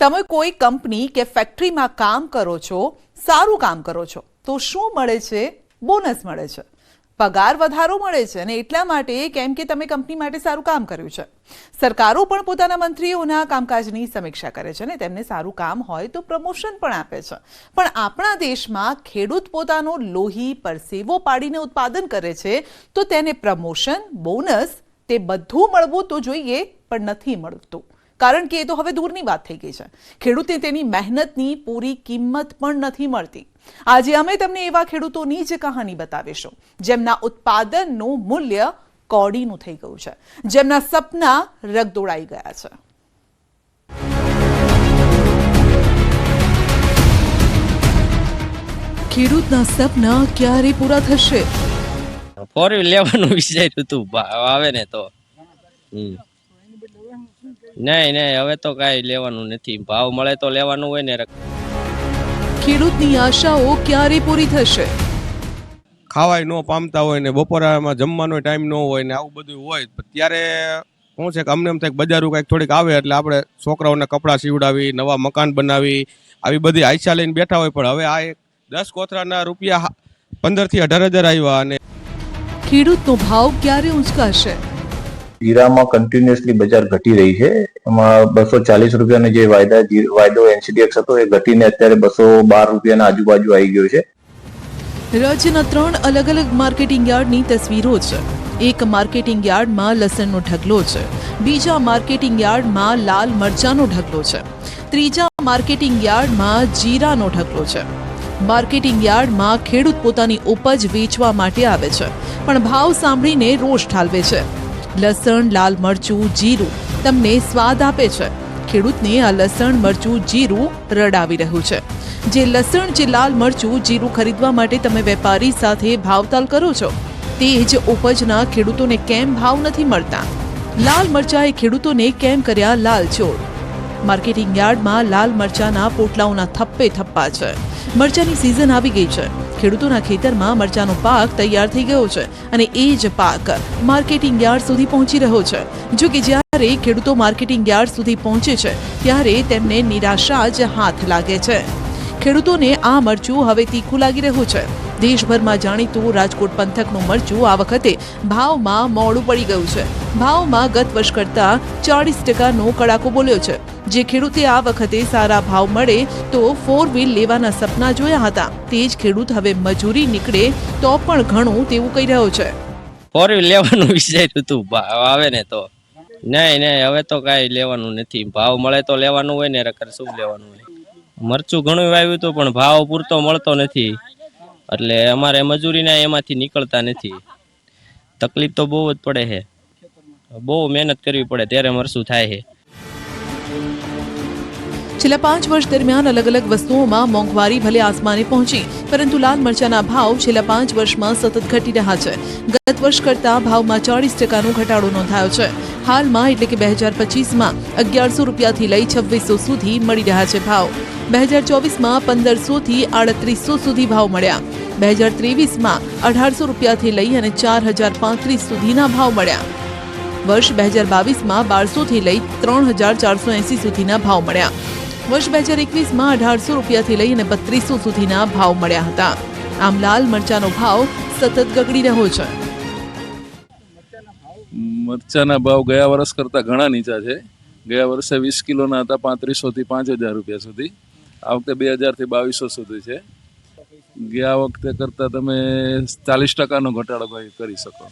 તમે કોઈ કંપની કે ફેક્ટરીમાં કામ કરો છો, સારું કામ કરો છો તો શું મળે છે? બોનસ મળે છે, પગાર વધારો મળે છે, અને એટલા માટે કેમ કે તમે કંપની માટે સારું કામ કર્યું છે. સરકારો પણ પોતાના મંત્રીઓના કામકાજની સમીક્ષા કરે છે ને તેમને સારું કામ હોય તો પ્રમોશન પણ આપે છે. પણ આપણા દેશમાં ખેડૂત પોતાનો લોહી પરસેવો પાડીને ઉત્પાદન કરે છે તો તેને પ્રમોશન, બોનસ તે બધું મળવું તો જોઈએ, પણ નથી મળતું. કારણ કે એ તો હવે દૂરની વાત થઈ ગઈ છે. ખેડૂતને તેની મહેનતની પૂરી કિંમત પણ નથી મળતી. આજે અમે તમને એવા ખેડૂતોની જ કહાની બતાવીશું જેમના ઉત્પાદનનું મૂલ્ય કોડીનું થઈ ગયું છે, જેમના સપના રગદોળાઈ ગયા છે. ખેડૂતના સપના ક્યારે પૂરા થશે? ફોર વ્હીલ લેવાનું વિચાર્યું હતું, ભાવ આવે ને તો. નહીં હવે તો કાંઈ લેવાનું નથી, ભાવ મળે તો લેવાનું હોય ને. ખેડૂતની આશાઓ ક્યારે પૂરી થશે? ખાવાય ન પામતા હોય ને બપોરામાં જમવાનો ટાઈમ ન હોય ને આવું બધું હોય, ત્યારે શું છે કે અમને એમ થાય કે બજારું કંઈક થોડીક આવે એટલે આપણે છોકરાઓને કપડાં સીવડાવી, નવા મકાન બનાવી, આવી બધી આશા લઈને બેઠા હોય. પણ હવે આ 10 કોથરાના રૂપિયા 15,000 થી 18,000 આવ્યા. અને ખેડૂતનો ભાવ ક્યારે ઊંચકાશે? જીરામાં કન્ટિન્યુઅસલી બજાર ઘટી રહી છે. એમાં 240 રૂપિયાનો જે વાયદો NCDX હતો એ ઘટીને અત્યારે 212 રૂપિયાના આજુબાજુ આવી ગયો છે. રાજ્યના 3 અલગ અલગ માર્કેટિંગ યાર્ડની તસવીરો છે. એક માર્કેટિંગ યાર્ડમાં લસણનો ઢગલો છે, બીજા માર્કેટિંગ યાર્ડમાં લાલ મરચાનો ઢગલો છે, ત્રીજા માર્કેટિંગ યાર્ડમાં જીરાનો ઢગલો છે. માર્કેટિંગ યાર્ડમાં ખેડૂત પોતાની ઉપજ વેચવા માટે આવે છે, પણ ભાવ સાંભળીને રોષ ઠાલવે છે. લસણ, લાલ મરચું, જીરું તમને સ્વાદ આપે છે. ખેડૂતને આ લસણ, મરચું, જીરું રડાવી રહ્યું છે. જે લસણ, જે લાલ મરચું, જીરું ખરીદવા માટે તમે વેપારી સાથે ભાવતાલ કરો છો, તે જ ઉપજના ખેડૂતોને કેમ ભાવ નથી મળતા? લાલ મરચાએ ખેડૂતોને કેમ કર્યા લાલચોળ? માર્કેટિંગ યાર્ડમાં લાલ મરચાના પોટલાઓના થપ્પે થપ્પા છે. મરચાની સિઝન આવી ગઈ છે. ખેડૂતોના ખેતરમાં મરચાનો પાક તૈયાર થઈ ગયો છે અને એ જ પાક માર્કેટિંગ યાર્ડ સુધી પહોંચી રહ્યો છે. જો કે જ્યારે ખેડૂતો માર્કેટિંગ યાર્ડ સુધી પહોંચે છે ત્યારે તેમને નિરાશા જ હાથ લાગે છે. ખેડૂતોને આ મરચું હવે તીખું લાગી રહ્યું છે. દેશભરમાં જાણીતું રાજકોટ પંથકનું મરચું આ વખતે ભાવમાં મોડું પડી ગયું છે. ભાવમાં ગત વર્ષ કરતા 40% કડાકો બોલ્યો છે. જે ખેડૂતે આ વખતે સારા ભાવ મળે તો 4 વ્હીલ લેવાના સપના જોયા હતા, તે જ ખેડૂત હવે મજૂરી નીકળે તો પણ ઘણું તેવું કહી રહ્યો છે. ફોર વ્હીલ લેવાનું વિચાર્યું હતું, ભાવ આવે ને તો. નહીં હવે તો કાંઈ લેવાનું નથી, ભાવ મળે તો લેવાનું હોય ને. રકર શું લેવાનું હોય? મરચું ઘણું વાવ્યું હતું પણ ભાવ પૂરતો મળતો નથી, એટલે અમારે મજૂરીના એમાંથી નીકળતા નથી. તકલીફ તો બહુ જ પડે છે, બહુ મહેનત કરવી પડે ત્યારે મરચું થાય છે. છેલ્લા 5 વર્ષ દરમિયાન અલગ અલગ વસ્તુઓમાં મોંઘવારી ભલે આસમાને પહોંચી, પરંતુ લાલ મરચાના ભાવ છેલ્લા 5 વર્ષમાં સતત ઘટી રહ્યા છે. ગત વર્ષ કરતા ભાવમાં 40%નો ઘટાડો નોંધાયો છે. હાલમાં એટલે કે 2025માં 1100 રૂપિયાથી લઈ 2600 સુધી મળી રહ્યા છે ભાવ. 2024માં 1500 થી 3800 સુધી ભાવ મળ્યા. 2023માં 1800 રૂપિયાથી લઈ અને 4035 સુધીના ભાવ મળ્યા. વર્ષ 2022માં 1200 થી લઈ 3480 સુધીના ભાવ મળ્યા. વર્ષ 2021માં 1800 રૂપિયાથી લઈ અને 3200 સુધીના ભાવ મળ્યા હતા. આમ લાલ મરચાનો ભાવ સતત ગગડી રહ્યો છે. મરચાના ભાવ ગયા વર્ષ કરતા ઘણા નીચા છે. ગયા વર્ષે 20 કિલોના હતા 3500 થી 5000 રૂપિયા સુધી. આ વખતે 2000 થી 2200 સુધી છે. ગયા વખતે કરતા તમે 40%નો ઘટાડો કરી શકો.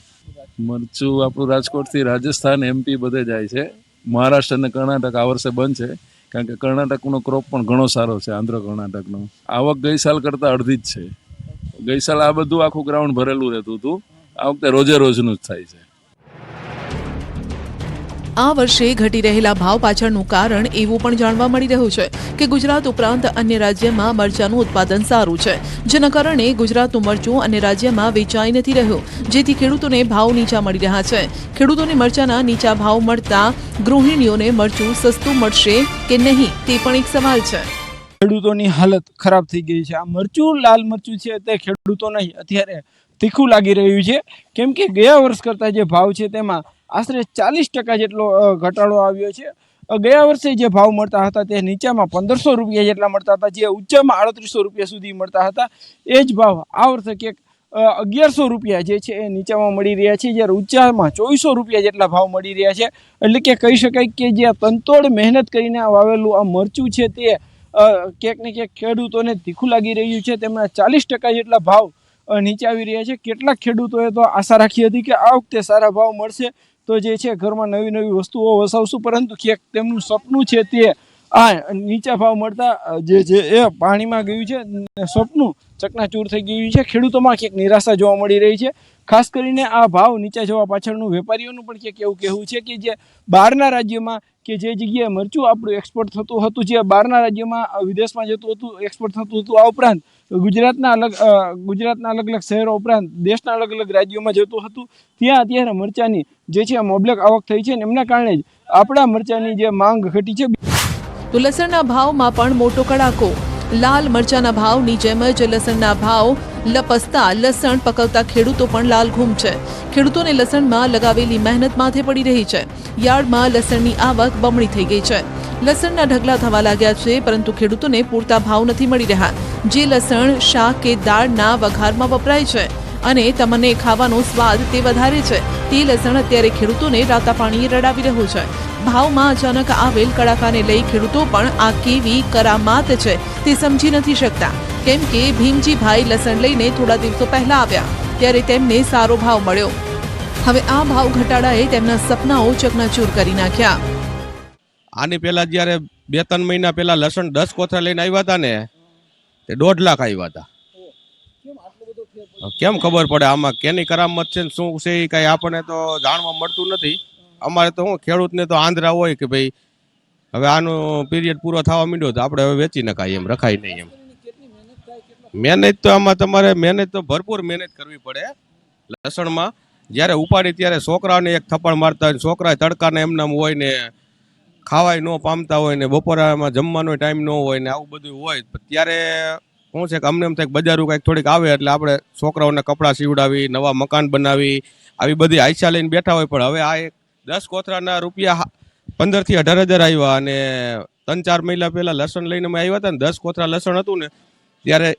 મરચું આપણું રાજકોટથી રાજસ્થાન, MP બધે જાય છે. મહારાષ્ટ્ર અને કર્ણાટક આ વર્ષે બંધ છે, કારણ કે કર્ણાટકનો ક્રોપ પણ ઘણો સારો છે. આંધ્ર કર્ણાટકનો આવક ગઈ સાલ કરતાં અડધી જ છે. ગઈ સાલ આ બધું આખું ગ્રાઉન્ડ ભરેલું રહેતું હતું, આ વખતે રોજે રોજનું જ થાય છે. આ વર્ષે ઘટી રહેલા ભાવ પાછળનું કારણ એવું પણ જાણવા મળી રહ્યું છે કે ગુજરાત ઉપરાંત અન્ય રાજ્યમાં મરચાનું ઉત્પાદન સારું છે, જેના કારણે ગુજરાતનું મરચું અન્ય રાજ્યમાં વેચાઈ નથી રહ્યું, જેથી ખેડૂતોને ભાવ નીચા મળી રહ્યા છે. ખેડૂતોને મરચાના નીચા ભાવ મળતા ગૃહિણીઓને મરચું સસ્તું મળશે કે નહીં તે પણ એક સવાલ છે. ખેડૂતોની હાલત ખરાબ થઈ ગઈ છે. આ મરચું, લાલ મરચું છે તે ખેડૂતો નહીં અત્યારે તીખું લાગી રહ્યું છે, કેમ કે ગયા વર્ષ કરતા જે ભાવ છે તેમાં આશરે 40% જેટલો ઘટાડો આવ્યો છે. ગયા વર્ષે જે ભાવ મળતા હતા તે નીચામાં 1500 રૂપિયા જેટલા મળતા હતા, જે ઉચ્ચમાં 3800 રૂપિયા સુધી મળતા હતા. એ જ ભાવ આ વર્ષે ક્યાંક 1100 રૂપિયા જે છે એ નીચામાં મળી રહ્યા છે, જ્યારે ઊંચામાં 2400 રૂપિયા જેટલા ભાવ મળી રહ્યા છે. એટલે કે કહી શકાય કે જે તનતોડ મહેનત કરીને વાવેલું આ મરચું છે તે ક્યાંક ને ક્યાંક ખેડૂતોને તીખું લાગી રહ્યું છે. તેમના 40% જેટલા ભાવ નીચે આવી રહ્યા છે. કેટલાક ખેડૂતોએ તો આશા રાખી હતી કે આ વખતે સારા ભાવ મળશે તો જે છે ઘરમાં નવી નવી વસ્તુઓ વસાવશું, પરંતુ ક્યાંક તેમનું સપનું છે તે આ નીચા ભાવ મળતા જે એ પાણીમાં ગયું છે, સપનું ચકનાચૂર થઈ ગયું છે. ખેડૂતોમાં ક્યાંક નિરાશા જોવા મળી રહી છે. ખાસ કરીને આ ભાવ નીચા જવા પાછળનું વેપારીઓનું પણ ક્યાંક એવું કહેવું છે કે જે બહારના રાજ્યોમાં કે જે જગ્યાએ મરચું આપણું એક્સપોર્ટ થતું હતું, જે બહારના રાજ્યોમાં વિદેશમાં જતું હતું, એક્સપોર્ટ થતું હતું, આ ઉપરાંત ગુજરાતના અલગ અલગ શહેરો ઉપરાંત દેશના અલગ અલગ રાજ્યોમાં જતું હતું, ત્યાં અત્યારે મરચાની જે છે મબલક આવક થઈ છે, અને એમના કારણે જ આપણા મરચાની જે માંગ ઘટી છે. તો લસણના ભાવમાં પણ મોટો કડાકો. લાલ મરચાના ભાવની જેમ જ લસણના ભાવ લપસતા લસણ પકવતા ખેડૂતો પણ લાલઘૂમ છે. ખેડૂતોને લસણમાં લગાવેલી મહેનત માથે પડી રહી છે. યાર્ડમાં લસણની આવક બમણી થઈ ગઈ છે. લસણના ઢગલા થવા લાગ્યા છે, પરંતુ ખેડૂતોને પૂરતા ભાવ નથી મળી રહ્યા. જે લસણ શાક કે દાળના વઘારમાં વપરાય છે અને તમને ખાવાનો સ્વાદ તે વધારે છે, તે લસણ અત્યારે ખેડૂતોને રાતા પાણીએ રડાવી રહ્યું છે. ભાવમાં અચાનક આવેલ કડાકાને લઈ ખેડૂતો પણ આ કેવી કરામાત છે તે સમજી નથી શકતા. કેમ કે ભીમજીભાઈ લસણ લઈને થોડા દિવસો પહેલા આવ્યા ત્યારે તેમને સારો ભાવ મળ્યો. હવે આ ભાવ ઘટાડાએ તેમના સપનાઓ ચકનાચૂર કરી નાખ્યા. આની પહેલા જ્યારે 2-3 મહિના પહેલા લસણ 10 કોથળા લઈને આવ્યા હતા ને, તે 1.5 લાખ આવ્યા હતા. કેમ ખબર પડે આમાં કેની કરામત છે ને શું છે એ કઈ આપણને તો જાણવા મળતું નથી. અમારે તો શું ખેડૂતને તો આંધ્રા હોય કે ભાઈ હવે આનો પીરિયડ પૂરો થવા માંડ્યો તો આપણે હવે વેચી નખાય, એમ રખાય નહીં એમ. મહેનત તો આમાં તમારે મહેનત તો ભરપૂર મહેનત કરવી પડે. લસણમાં જ્યારે ઉપાડી ત્યારે છોકરાઓને એક થપ્પડ મારતા હોય, છોકરા તડકાને એમનામ હોય ને ખાવાય ન પામતા હોય ને બપોરામાં જમવાનો ટાઈમ ન હોય ને આવું બધું હોય, ત્યારે શું છે કે અમને એમ થાય બજારું કંઈક થોડીક આવે એટલે આપણે છોકરાઓને કપડાં સીવડાવી, નવા મકાન બનાવી, આવી બધી આઈસા લઈને બેઠા હોય. પણ હવે આ 10 કોથળાના રૂપિયા 15,000 થી 18,000 આવ્યા, અને 3-4 મહિના પહેલા લસણ લઈને અમે આવ્યા હતા ને 10 કોથળા લસણ હતું ને ત્યારે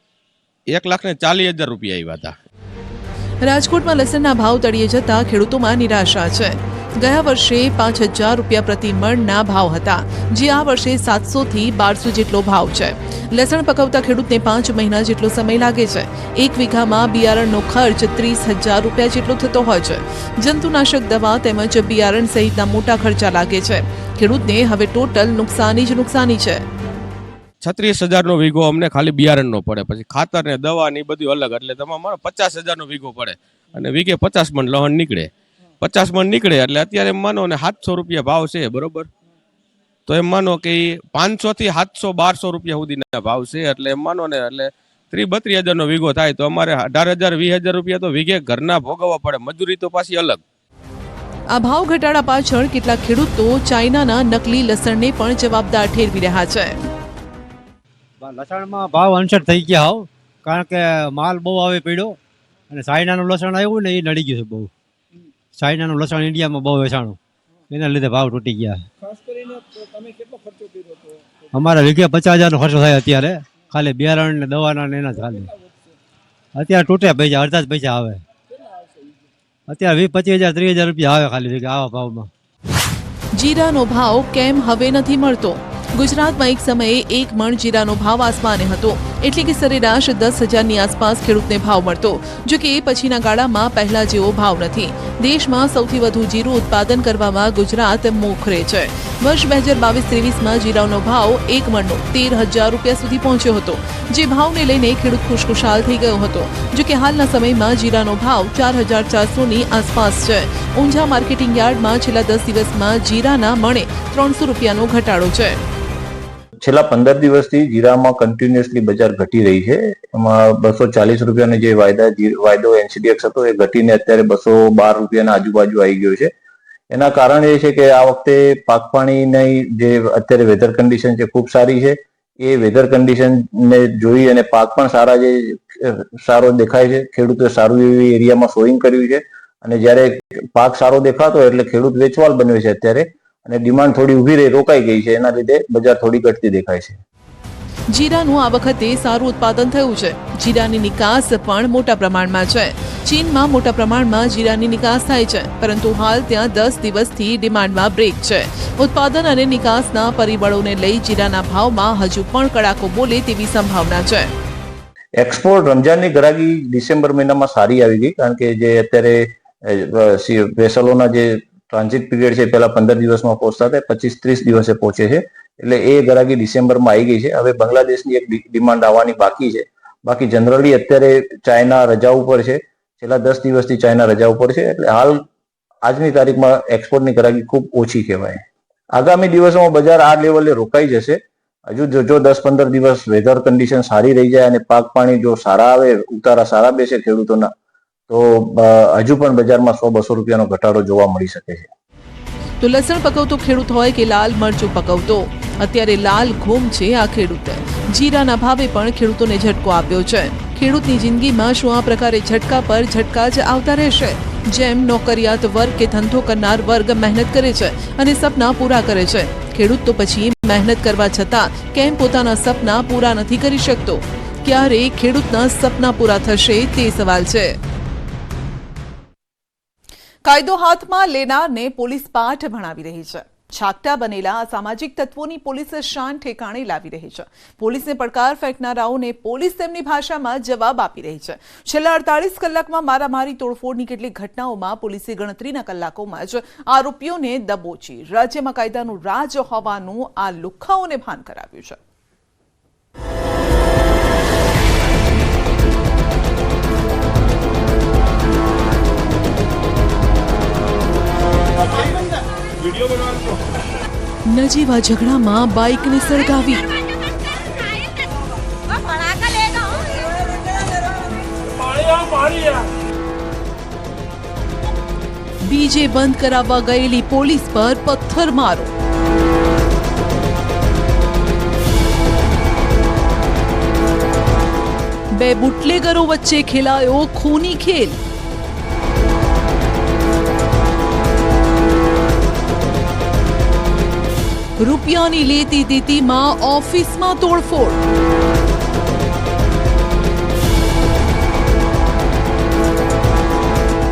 1,40,000 રૂપિયા આવ્યા હતા. રાજકોટમાં લસણના ભાવ તળિયે જતા ખેડૂતોમાં નિરાશા છે. ગયા વર્ષે 5,000 રૂપિયા પ્રતિ મણના ભાવ હતા, જે આ વર્ષે 700 થી 1200 જેટલો ભાવ છે. લસણ પકવતા ખેડૂતને 5 મહિના જેટલો સમય લાગે છે. 1 વીઘામાં બિયારણનો ખર્ચ 30,000 રૂપિયા જેટલો થતો હોય છે. જંતુનાશક દવા તેમજ બિયારણ સહિતના મોટા ખર્ચા લાગે છે. ખેડૂતને હવે ટોટલ નુકસાની જ નુકસાની છે. 36,000 નો વીઘો અમને ખાલી બિયારણનો પડે, પછી ખાતર ને દવા ને બધું અલગ, એટલે તમારે 50,000 નો વીઘો પડે અને વીઘે 50 મણ લહણ નીકળે. 50 મણ નીકળે એટલે અત્યારે એમ માનો ને 700 રૂપિયા ભાવ છે, બરોબર? તો એમ માનો કે 500 થી 700-1200 રૂપિયા સુધીના ભાવ છે, એટલે એમ માનો ને એટલે 30-32,000 નો વીઘો થાય તો અમારે 18,000-20,000 રૂપિયા તો વીઘે ઘરના ભોગવવા પડે, મજૂરી તો પાછી અલગ. આ ભાવ ઘટાડા પાછળ કેટલાક ખેડૂતો ચાઇનાના નકલી લસણને પણ જવાબદાર ઠેરવી રહ્યા છે. લસણમાં ભાવ અનસર થઈ ગયા હોવ, કારણ કે માલ બહુ આવે પડ્યો અને ચાઇનાનું લસણ આવ્યું ને એ નડી ગયું છે બહુ. ચાઇનાનું લસણ ઇન્ડિયામાં બહુ વેચાણું, એના લીધે ભાવ તૂટી ગયા. અમારા વીઘે 50,000 નો ખર્ચો થાય અત્યારે, ખાલી બિયારણ ને દવાના ને એના જ ખાલી. અત્યારે તૂટે પૈસા, અડધા જ પૈસા આવે. અત્યારે 20-25,000-30,000 રૂપિયા આવે ખાલી વીઘે આવા ભાવમાં. જીરાનો ભાવ કેમ હવે નથી મળતો? ગુજરાતમાં એક સમયે 1 મણ જીરાનો ભાવ આસમાને હતો, એટલે કે સરેરાશ 10,000ની આસપાસ ખેડૂતને ભાવ મળતો. જો કે એ પછીના ગાળામાં પહેલા જેવો ભાવ નથી. દેશમાં સૌથી વધુ જીરું ઉત્પાદન કરવામાં ગુજરાત મોખરે છે. વર્ષ 2022-23માં જીરાનો ભાવ 1 મણનો 13,000 રૂપિયા સુધી પહોંચ્યો હતો, જે ભાવને લઈને ખેડૂત ખુશખુશાલ થઈ ગયો હતો. જો કે હાલના સમયમાં જીરાનો ભાવ 4,400ની આસપાસ છે. ઊંઝા માર્કેટિંગ યાર્ડમાં છેલ્લા 10 દિવસમાં જીરાના મણે 300 રૂપિયાનો ઘટાડો છે. છેલ્લા 15 દિવસથી જીરામાં કન્ટિન્યુઅસલી બજાર ઘટી રહી છે. એમાં 240 રૂપિયાનો જે વાયદો NCDX હતો એ ઘટીને અત્યારે 212 રૂપિયાના આજુબાજુ આવી ગયો છે. એના કારણ એ છે કે આ વખતે પાક પાણીની જે અત્યારે વેધર કન્ડિશન છે ખૂબ સારી છે. એ વેધર કન્ડિશનને જોઈ અને પાક પણ સારો દેખાય છે. ખેડૂતોએ સારું એવી એરિયામાં સોઈંગ કર્યું છે, અને જ્યારે પાક સારો દેખાતો એટલે ખેડૂત વેચવાલ બન્યો છે અત્યારે. અને ડિમાન્ડ થોડી ઊભી રહી રોકાઈ ગઈ છે, એના લીધે બજાર થોડી ઘટતી દેખાય છે. જીરાનું આ વખતે સારું ઉત્પાદન થયું છે. જીરાની નિકાસ પણ મોટા પ્રમાણમાં છે. ચીનમાં મોટા પ્રમાણમાં જીરાની નિકાસ થાય છે, પરંતુ હાલ ત્યાં 10 દિવસથી ડિમાન્ડમાં બ્રેક છે. ઉત્પાદન અને નિકાસના પરિબળોને લઈ જીરાના ભાવમાં હજુ પણ કડાકો બોલે તેવી સંભાવના છે. એક્સપોર્ટ રમજાનની ગ્રાહકી ડિસેમ્બર મહિનામાં સારી આવી ગઈ, કારણ કે જે અત્યારે વેસલોના જે ટ્રાન્ઝિટ પીરિયડ છે પહેલા 15 દિવસમાં પહોંચતા હતા 25-30 દિવસે પહોંચે છે, એટલે એ ગ્રાહકી ડિસેમ્બરમાં આવી ગઈ છે. હવે બાંગ્લાદેશની એક ડિમાન્ડ આવવાની બાકી છે. બાકી જનરલી અત્યારે ચાઇના રજા ઉપર છે, છેલ્લા 10 દિવસથી ચાઇના રજા ઉપર છે, એટલે હાલ આજની તારીખમાં એક્સપોર્ટની ગ્રાહકી ખૂબ ઓછી કહેવાય. આગામી દિવસોમાં બજાર આ લેવલે રોકાઈ જશે. હજુ જો 10-15 દિવસ વેધર કન્ડિશન સારી રહી જાય અને પાક પાણી જો સારા આવે, ઉતારા સારા બેસે ખેડૂતોના, તો હજુ પણ બજારમાં 100-200 રૂપિયાનો ઘટાડો જોવા મળી શકે છે. તો લસણ પકવતો ખેડૂત હોય કે લાલ મરચું પકવતો, અત્યારે લાલ ઘૂમ છે આ ખેડૂત. જીરાના ભાવે પણ ખેડૂતોને ઝટકો આપ્યો છે. ખેડૂતની જિંદગીમાં શું આ પ્રકારે ઝટકા પર ઝટકા જ આવતા રહેશે? જેમ નોકરિયાત વર્ગ કે ધંધો કરનાર વર્ગ મહેનત કરે છે અને સપના પૂરા કરે છે, ખેડૂત તો પછી મહેનત કરવા છતાં કેમ પોતાના સપના પૂરા નથી કરી શકતો? ક્યારે ખેડૂતના સપના પૂરા થશે તે સવાલ છે. કાયદો હાથમાં લેનારને પોલીસ પાઠ ભણાવી રહી છે. છાકટા બનેલા અસામાજિક તત્વોની પોલીસ શાન ઠેકાણે લાવી રહી છે. પોલીસને પડકાર ફેંકનારાઓને પોલીસ તેમની ભાષામાં જવાબ આપી રહી છે. છેલ્લા 48 કલાકમાં મારામારી તોડફોડની કેટલીક ઘટનાઓમાં પોલીસે ગણતરીના કલાકોમાં જ આરોપીઓને દબોચી રાજ્યમાં કાયદાનું રાજ હોવાનું આ લુખ્ખાઓને ભાન કરાવ્યું છે. નજીવા ઝઘડામાં બાઇકને સળગાવી, ડીજે બંધ કરાવવા ગયેલી પોલીસ પર પથ્થરમારો, બે બુટલેગરો વચ્ચે ખેલાયો ખૂની ખેલ. રૂપિયાની લેતી દેતીમાં ઓફિસમાં તોડફોડ,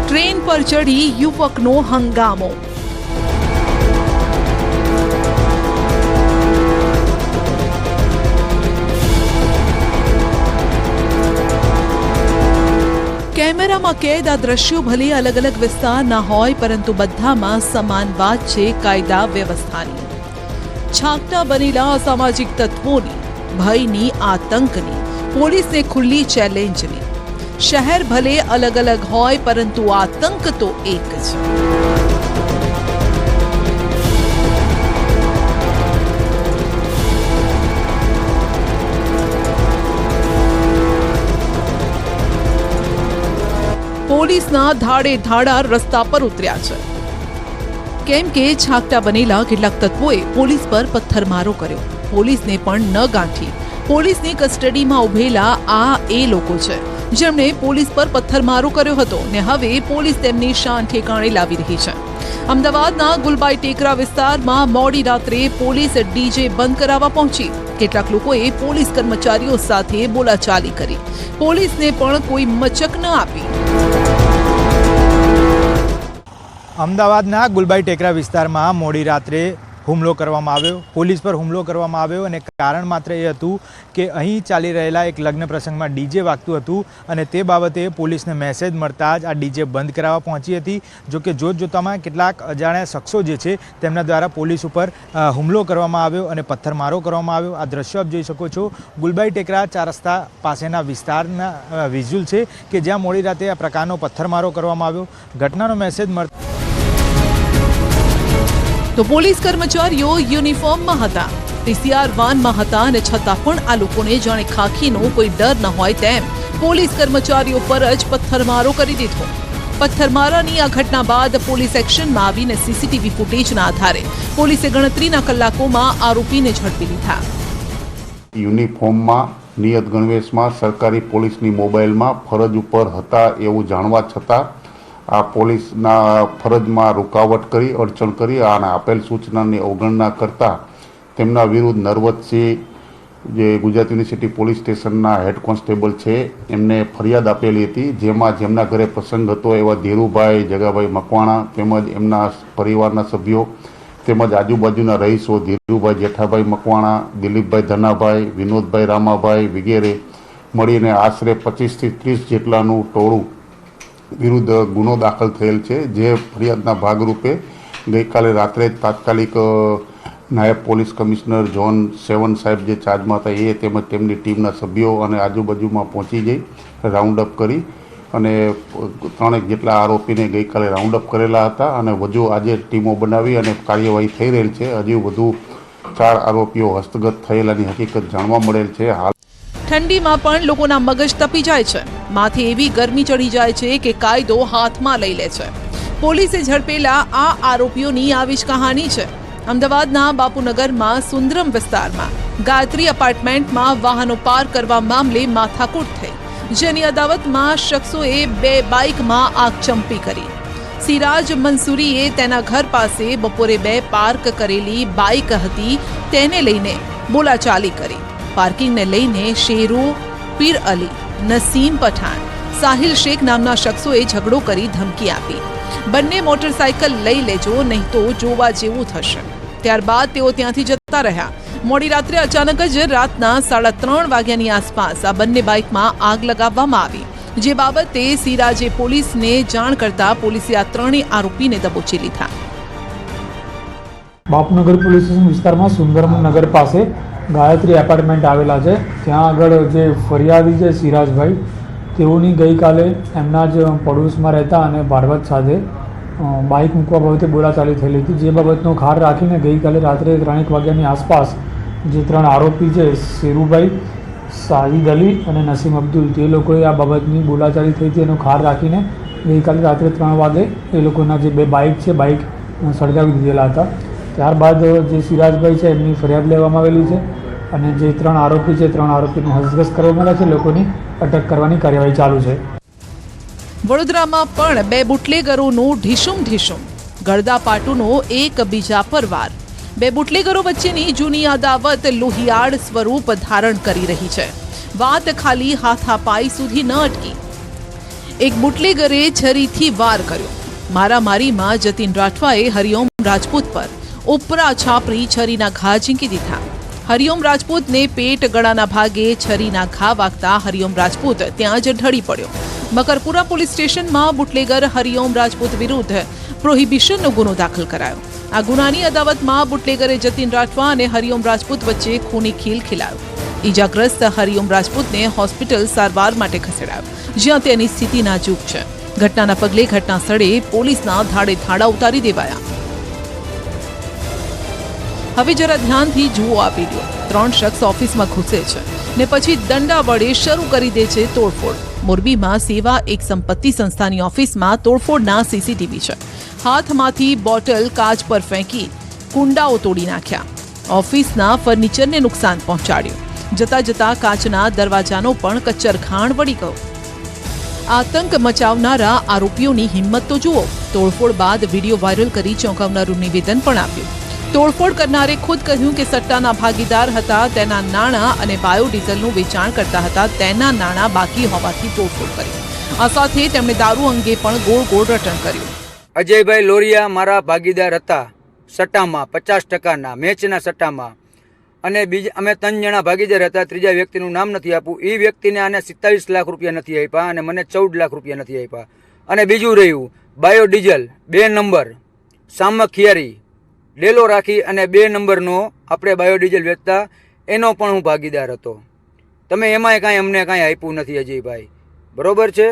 ટ્રેન પર ચડી યુવકનો હંગામો, કેમેરામાં કેદ આ દ્રશ્યો ભલે અલગ અલગ વિસ્તારના હોય, પરંતુ બધામાં સમાન વાત છે કાયદા વ્યવસ્થાની. છાકટા બનેલા અસામાજિક તત્વોની, ભયની, આતંકની, પોલીસને ખુલ્લી ચેલેન્જની. શહેર ભલે અલગ અલગ હોય, પરંતુ આતંક તો એક જ. પોલીસના ધાડે ધાડા રસ્તા પર ઉતર્યા છે, કેમ કે છાકટા બનેલા કેટલાક તત્વોએ પોલીસ પર પથ્થરમારો કર્યો. પોલીસને પણ ન ગાંઠી. પોલીસની કસ્ટડીમાં ઉભેલા આ એ લોકો છે જેમણે પોલીસ પર પથ્થરમારો કર્યો હતો ને હવે પોલીસ તેમની શાન ઠેકાણે લાવી રહી છે. અમદાવાદના ગુલબાઈ ટેકરા વિસ્તારમાં મોડી રાત્રે પોલીસ ડીજે બંધ કરાવવા પહોંચી. કેટલાક લોકોએ પોલીસ કર્મચારીઓ સાથે બોલાચાલી કરી. પોલીસને પણ કોઈ મચક ન આપી. અમદાવાદના ગુલબાઈ ટેકરા વિસ્તારમાં મોડી રાત્રે હુમલો કરવામાં આવ્યો, પોલીસ પર હુમલો કરવામાં આવ્યો, અને કારણ માત્ર એ હતું કે અહીં ચાલી રહેલા એક લગ્ન પ્રસંગમાં ડીજે વાગતું હતું અને તે બાબતે પોલીસને મેસેજ મળતા જ આ ડીજે બંધ કરાવવા પહોંચી હતી. જોકે જોતજોતામાં કેટલાક અજાણ્યા શખ્સો જે છે તેમના દ્વારા પોલીસ ઉપર હુમલો કરવામાં આવ્યો અને પથ્થરમારો કરવામાં આવ્યો. આ દ્રશ્યો આપ જોઈ શકો છો. ગુલબાઈ ટેકરા 4 રસ્તા પાસેના વિસ્તારના વિઝ્યુઅલ છે કે જ્યાં મોડી રાતે આ પ્રકારનો પથ્થરમારો કરવામાં આવ્યો. ઘટનાનો મેસેજ મળતા તો પોલીસ કર્મચારીઓ યુનિફોર્મમાં હતા, પીસીઆર વાનમાં હતા અને છતાં પણ આ લોકોને જાણે ખાખીનો કોઈ ડર ન હોય તેમ પોલીસ કર્મચારીઓ પર જ પથ્થરમારો કરી દીધો. પથ્થરમારાની આ ઘટના બાદ પોલીસ એક્શનમાં આવીને સીસીટીવી ફૂટેજના આધારે પોલીસે ગણતરીના કલાકોમાં આરોપીને ઝડપી લીધા. યુનિફોર્મમાં નિયત ગણવેશમાં સરકારી પોલીસની મોબાઈલમાં ફરજ ઉપર હતા એવું જાણવા છતાં આ પોલીસના ફરજમાં રૂકાવટ કરી, અડચણ કરી અને આપેલ સૂચનાની અવગણના કરતા તેમના વિરુદ્ધ નરવતસિંહ, જે ગુજરાત યુનિવર્સિટી પોલીસ સ્ટેશનના હેડ કોન્સ્ટેબલ છે, એમને ફરિયાદ આપેલી હતી, જેમાં જેમના ઘરે પ્રસંગ હતો એવા ધીરુભાઈ, જગાભાઈ મકવાણા તેમજ એમના પરિવારના સભ્યો તેમજ આજુબાજુના રહીશો ધીરુભાઈ જેઠાભાઈ મકવાણા, દિલીપભાઈ ધનાભાઈ, વિનોદભાઈ રામાભાઈ વગેરે મળીને આશરે 25 થી 30 જેટલાનું ટોળું વિરુદ્ધ ગુનો દાખલ થયેલ છે. જે ફરિયાદના ભાગરૂપે ગઈકાલે રાત્રે તાત્કાલિક નાયબ પોલીસ કમિશનર ઝોન 7 સાહેબ જે ચાર્જમાં હતા એ તેમજ તેમની ટીમના સભ્યો અને આજુબાજુમાં પહોંચી જઈ રાઉન્ડ અપ કરી અને 3 જેટલા આરોપીને ગઈકાલે રાઉન્ડ અપ કરેલા હતા અને વધુ આજે ટીમો બનાવી અને કાર્યવાહી થઈ રહેલ છે. હજુ વધુ 4 આરોપીઓ હસ્તગત થયેલાની હકીકત જાણવા મળેલ છે. હાલ ઠંડીમાં પણ લોકોના મગજ તપી જાય છે, માથે એવી ગરમી ચડી જાય છે કે કાયદો હાથમાં લઈ લે છે. પોલીસે ઝડપેલા આ આરોપીઓની આવી જ કહાની છે. અમદાવાદના બાપુનગરમાં સુંદરમ વિસ્તારમાં ગાયત્રી એપાર્ટમેન્ટમાં વાહનો પાર્ક કરવા મામલે માથાકૂટ થઈ, જેની અદાવતમાં શખ્સોએ 2 બાઇકમાં આગચંપી કરી. સિરાજ મંસૂરીએ તેના ઘર પાસે બપોરે 2 પાર્ક કરેલી બાઇક હતી તેને લઈને બોલાચાલી કરી. પાર્કિંગને લઈને શેરુ, પીર અલી, નસીમ પઠાણ, સાહિલ શેખ નામના શખ્સોએ ઝઘડો કરી ધમકી આપી. બંને મોટરસાયકલ લઈ લેજો નહીં તો જોવા જેવું થશે. ત્યારબાદ તેઓ ત્યાંથી જતા રહ્યા. મોડી રાત્રે અચાનક જ રાતના 3:30 વાગ્યાની આસપાસ આ બંને બાઇકમાં આગ લગાવવામાં આવી, જે બાબતે સિરાજે પોલીસને જાણ કરતા પોલીસે આ 3 આરોપીને દબોચી લીધા. બાપનગર પોલીસ સ્ટેશન વિસ્તારમાં સુંદરમ નગર પાસે ગાયત્રી એપાર્ટમેન્ટ આવેલા છે. ત્યાં આગળ જે ફરિયાદી છે સિરાજભાઈ, તેઓની ગઈકાલે એમના જ પડોશમાં રહેતા અને ભારવત સાથે બાઇક મૂકવા બાબતે બોલાચાલી થયેલી હતી, જે બાબતનો ખાર રાખીને ગઈકાલે રાત્રે 3 વાગ્યાની આસપાસ જે 3 આરોપી છે શેરુભાઈ, સાહિદ અલી અને નસીમ અબ્દુલ, તે લોકોએ આ બાબતની બોલાચાલી થઈ હતી એનો ખાર રાખીને ગઈકાલે રાત્રે 3 વાગે એ લોકોના જે 2 બાઇક છે બાઇક સળગાવી દીધેલા હતા. ત્યારબાદ જે સિરાજભાઈ છે એમની ફરિયાદ લેવામાં આવેલી છે અને જે 3 આરોપી છે 3 આરોપીને હસ્તગત કરવામાં આવ્યા છે. લોકોની અટક કરવાની કાર્યવાહી ચાલુ છે. વડોદરામાં પણ 2 બુટલેગરોનું ઢીશુમ ઢીશુમ, ગળદાપાટુનો એક બીજા પર વાર. 2 બુટલેગરો વચ્ચેની જૂની અદાવત લોહિયાળ સ્વરૂપ ધારણ કરી રહી છે. વાત ખાલી હાથાપાઈ સુધી ન અટકી. એક બુટલેગરે છરીથી વાર કર્યો. મારામારીમાં જતીન રાઠવાએ હરિઓમ રાજપૂત પર ઉપરા છાપરી છરીના ઘા ઝીંકી દીધા. હરિઓમ રાજપૂતને પેટ ગળાના ભાગે છરીના ઘા વાગતા હરિઓમ રાજપૂત ત્યાં જ ઢળી પડ્યો. મકરપુરા પોલીસ સ્ટેશનમાં બુટલેગર હરિઓમ રાજપૂત વિરુદ્ધ પ્રોહિબિશનનો ગુનો દાખલ કરાયો. આ ગુનાની અદાવતમાં બુટલેગરે જતીન રાઠવા અને હરિઓમ રાજપૂત વચ્ચે ખૂની ખીલ ખીલાયો. ઈજાગ્રસ્ત હરિઓમ રાજપૂતને હોસ્પિટલ સારવાર માટે ખસેડાયો, જ્યાં તેની સ્થિતિ નાજુક છે. ઘટનાના પગલે ઘટના સ્થળે પોલીસના ધાડે ધાડા ઉતારી દેવાયા. હવે જરા ધ્યાનથી જુઓ આ વિડીયો. 3 શખ્સ ઓફિસમાં ઘૂસે છે ને પછી દંડા વડે શરૂ કરી દે છે તોડફોડ. મોરબીમાં સેવા એક સંપત્તિ સંસ્થાની ઓફિસમાં તોડફોડના સીસીટીવી છે. હાથમાંથી બોટલ કાચ પર ફેંકી કુંડાઓ તોડી નાખ્યા. ઓફિસના ફર્નિચરને નુકસાન પહોંચાડ્યું. જતા જતા કાચના દરવાજાનો પણ કચ્ચરખાણ વળી ગયો. આતંક મચાવનારા આરોપીઓની હિંમત તો જુઓ. તોડફોડ બાદ વિડીયો વાયરલ કરી ચોંકાવનારું નિવેદન પણ આપ્યું. તોડફોડ કરનારે ખુદ કહ્યું કે સટ્ટાના ભાગીદાર હતા, તેના નાણાં અને બાયોડીઝલનું વેચાણ કરતા હતા, તેના નાણાં બાકી હોવાથી તોડફોડ કરી. આ સાથે તેમણે દારૂ અંગે પણ ગોળ ગોળ રટણ કર્યું. અજયભાઈ લોરિયા મારા ભાગીદાર હતા સટ્ટામાં, 50%ના મેચના સટ્ટામાં, અને અમે 3 જણા ભાગીદાર હતા. ત્રીજા વ્યક્તિનું નામ નથી આપવું. એ વ્યક્તિને આને 27 લાખ રૂપિયા નથી આપ્યા અને મને 14 લાખ રૂપિયા નથી આપ્યા. અને બીજું રહ્યું બાયોડીઝલ 2 નંબર સામખિયારી ડેલો રાખી અને 2 નંબરનો આપણે બાયોડીઝલ વેચતા, એનો પણ હું ભાગીદાર હતો. તમે એમાંય કાંઈ અમને કાંઈ આપ્યું નથી અજયભાઈ, બરોબર છે?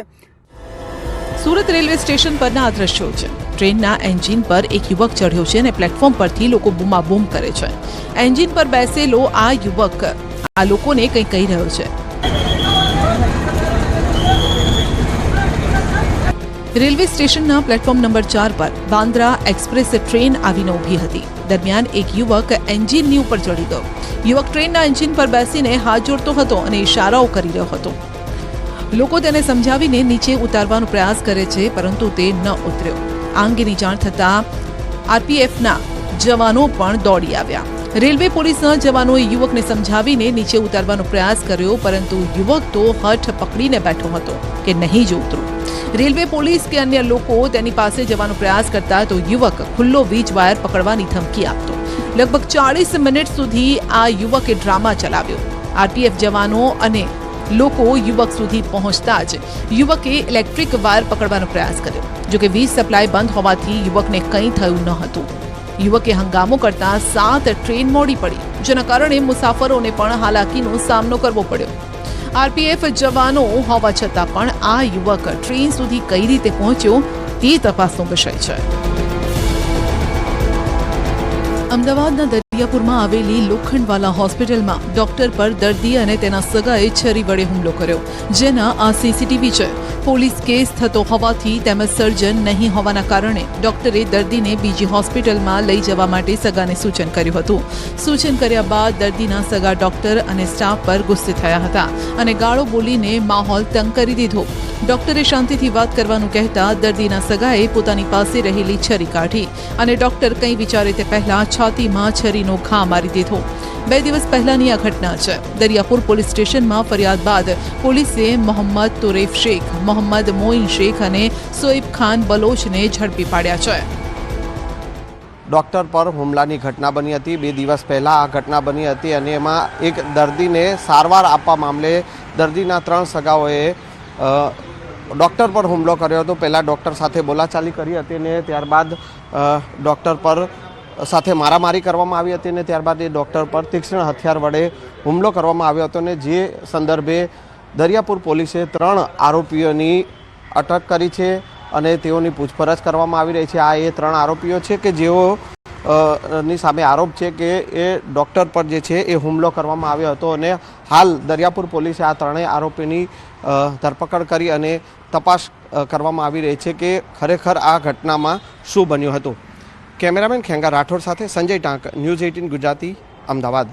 સુરત રેલવે સ્ટેશન પરના આ દ્રશ્યો છે. ટ્રેનના એન્જિન પર એક યુવક ચઢ્યો છે અને પ્લેટફોર્મ પરથી લોકો બૂમાબૂમ કરે છે. એન્જિન પર બેસેલો આ યુવક આ લોકોને કંઈ કહી રહ્યો છે. રેલવે સ્ટેશનના પ્લેટફોર્મ નંબર 4 પર બાંદ્રા એક્સપ્રેસ ટ્રેન આવીને ઊભી હતી. દરમિયાન એક યુવક એન્જિનની ઉપર ચડી ગયો. યુવક ટ્રેનના એન્જિન પર બેસીને હાથ જોડતો હતો અને ઇશારાઓ કરી રહ્યો હતો. લોકો તેને સમજાવીને નીચે ઉતારવાનો પ્રયાસ કરે છે, પરંતુ તે ન ઉતર્યો. આ અંગેની જાણ થતાં આરપીએફના જવાનો પણ દોડી આવ્યા. રેલવે પોલીસના જવાનોએ યુવકને સમજાવીને નીચે ઉતારવાનો પ્રયાસ કર્યો, પરંતુ યુવક તો હઠ પકડીને બેઠો હતો કે નહીં જ ઉતરું. રેલવે પોલીસ કે અન્ય લોકો તેની પાસે જવાનો પ્રયાસ કરતા તો યુવક ખુલ્લો વીજ વાયર પકડવાની ધમકી આપતો. લગભગ 40 મિનિટ સુધી આ યુવકે ડ્રામા ચલાવ્યો. આરપીએફ જવાનો અને લોકો યુવક સુધી પહોંચતા જ યુવકે ઇલેક્ટ્રિક વાયર પકડવાનો પ્રયાસ કર્યો. જોકે વીજ સપ્લાય બંધ હોવાથી યુવકને કંઈ થયું ન હતું. યુવકે હંગામો કરતા 7 ટ્રેન મોડી પડી, જેના કારણે મુસાફરોને પણ હાલાકીનો સામનો કરવો પડ્યો. આરપીએફ જવાનો હોવા છતાં પણ આ યુવક ટ્રેન સુધી કઈ રીતે પહોંચ્યો તે તપાસનો વિષય છે. અમદાવાદના દરિયાપુરમાં આવેલી લોખંડવાલા હોસ્પિટલમાં ડોક્ટર પર દર્દી અને તેના સગાએ છરી વડે હુમલો કર્યો, જેના આ સીસીટીવી છે. પોલીસ કેસ થતો હોવાથી તેમજ સર્જન નહીં હોવાના કારણે ડોક્ટરે દર્દીને બીજી હોસ્પિટલમાં લઈ જવા માટે સગાને સૂચન કર્યું હતું. સૂચન કર્યા બાદ દર્દીના સગા ડોક્ટર અને સ્ટાફ પર ગુસ્સે થયા હતા અને ગાળો બોલીને માહોલ તંગ કરી દીધો. ડોક્ટરે શાંતિથી વાત કરવાનું કહેતા દર્દીના સગાએ પોતાની પાસે રહેલી છરી કાઢી અને ડોક્ટર કંઈ વિચારે તે પહેલા છાતીમાં છરીનો ઘા મારી દીધો. 2 દિવસ પહેલાની આ ઘટના છે. દરિયાપુર પોલીસ સ્ટેશનમાં ફરિયાદ બાદ પોલીસે મોહમ્મદ તુરેફ શેખ, મોહમ્મદ મોઇન શેખ અને સોએબ ખાન બલોચને ઝડપી પાડ્યા છે. ડૉક્ટર પર હુમલાની ઘટના બની હતી. 2 દિવસ પહેલાં આ ઘટના બની હતી અને એમાં એક દર્દીને સારવાર આપવા મામલે દર્દીના 3 સગાઓએ ડૉક્ટર પર હુમલો કર્યો હતો. પહેલાં ડૉક્ટર સાથે બોલાચાલી કરી હતી અને ત્યારબાદ ડૉક્ટર પર સાથે મારામારી કરવામાં આવી હતી અને ત્યારબાદ એ ડૉક્ટર પર તીક્ષ્ણ હથિયાર વડે હુમલો કરવામાં આવ્યો હતો. અને જે સંદર્ભે દરિયાપુર પોલીસે 3 આરોપીઓની અટક કરી છે અને તેઓની પૂછપરછ કરવામાં આવી રહી છે. આ એ 3 આરોપીઓ છે કે જેઓ ની સામે આરોપ છે કે એ ડૉક્ટર પર જે છે એ હુમલો કરવામાં આવ્યો હતો અને હાલ દરિયાપુર પોલીસે આ 3 આરોપીની ધરપકડ કરી અને તપાસ કરવામાં આવી રહી છે કે ખરેખર આ ઘટનામાં શું બન્યું હતું. કેમેરામેન ખેંગા રાઠોડ સાથે સંજય ટાંક, ન્યૂઝ 18 ગુજરાતી, અમદાવાદ.